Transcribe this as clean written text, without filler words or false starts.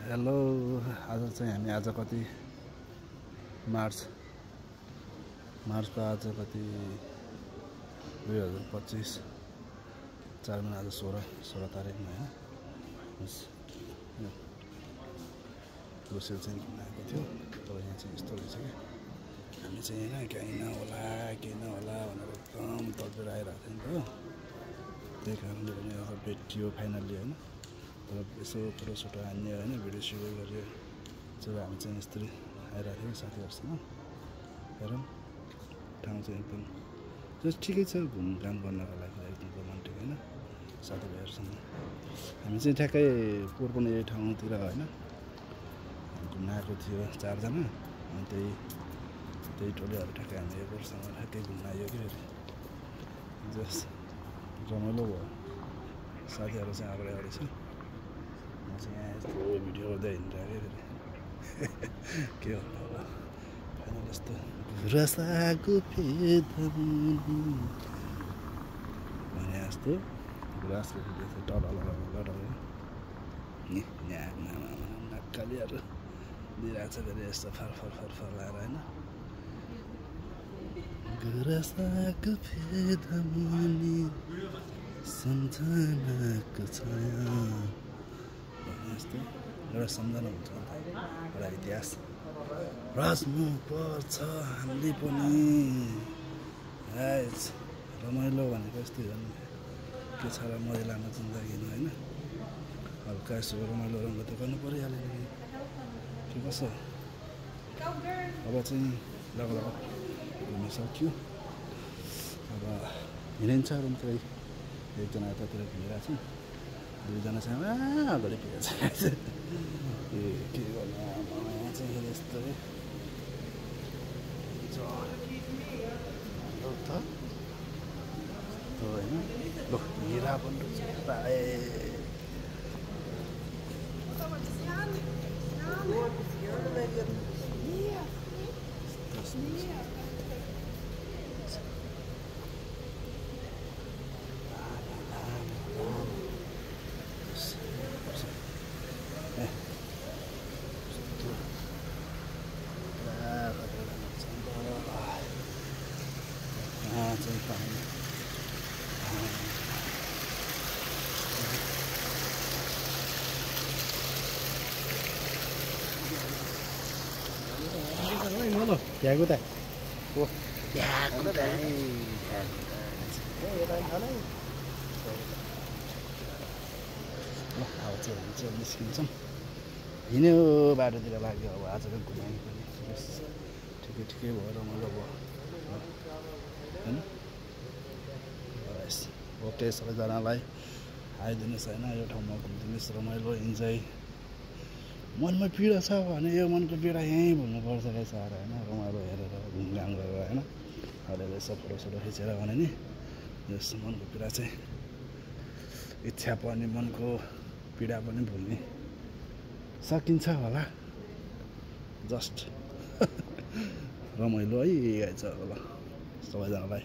Hello आज चाहिँ हामी आज कति मार्चको आज कति 2025 4 महिना आज 16 तारिकमा हैन लोसेल चाहिँ घुम्न आएको थियो तर यहाँ चाहिँ यस्तो रहेछ कि हामी चाहिँ हैन केही नहोला भनेर एकदम तडपेर आइरहेको थियो नि त त्यही कारणले पनि आज भेटियो फाइनल्ली हैन तर यसो फोटोसोटो हान्ने हैन भिडियो सुटिङ गरे चाहिँ हामी चाहिँ यस्तरी आइरहेको थियौँ साथीहरूसँग हेरौँ ठाउँ चाहिँ एकदम जस्ट ठिकै छ घुमघाम गर्नको लागि एकदम रोमान्टिक हैन साथीभाइहरूसँग हामी चाहिँ ठ्याक्कै पोहोर पनि यही ठाउँतिर हैन घुम्न आएको थियो 4 जना अनि त्यही टोलीहरू ठ्याक्कै हामी एक वर्षसँग ठ्याक्कै घुम्न आयो कि जस्ट रमाइलो भयो साथीहरू चाहिँ अगाडि छ म चाहिँ यहाँ यस्तो भिडियो गर्दै हिँडिरहेको के होला अब फाइनल यस्तो गुराँसको भने जस्तो गुराँसको टल नक्कालीहरू दिइरहेको छ फेरि यस्तो फर लाएर होइन गुराँसको फेदमुनि सम्झनाको छाया यस्तो एउटा सम्झना हुन्छ एउटा इतिहास रास्नु पर्छ हामीले पनि रमाइलो भनेको यस्तै हो नि के छ र महिलामा जिन्दगीमा होइन हल्का यसो रमाइलो रङ्ग त गर्नु परिहाल्यो नि के कसो अब चाहिँ लगभग घुम्न सक्यो अब हिँडिन्छ रुमतिर एकजना यतातिर घुमिरहेको छ दुईजना चाहिँ अगाडि पुगेको छ के गर्नु यहाँ चाहिँ यस्तो होइन ल हिरा पनि Dạ của ta. Ủa. Dạ của ta. ल अब चाहिँ निस्किन्छौँ हिँड्यो बाटोतिर लाग्यो अब आजको घुमाइ पनि ठिकै भयो रमाइलो भयो होइन ओके सबैजनालाई आइदिनुहोस् होइन यो ठाउँमा घुमिदिनुहोस् रमाइलो इन्जोय मनमा पीडा छ भने यो मनको पीडा यहीँ भुल्नुपर्छ रहेछ होइन रमाइलो हेरेर घुमघाम गरेर होइन अलिअलि यसो फोटोसोटो खिचेर भने नि यस मनको पीडा चाहिँ इच्छा पर्ने मनको पीडा पनि भुल्ने सकिन्छ होला जस्ट रमाइलो है ल सबैजनालाई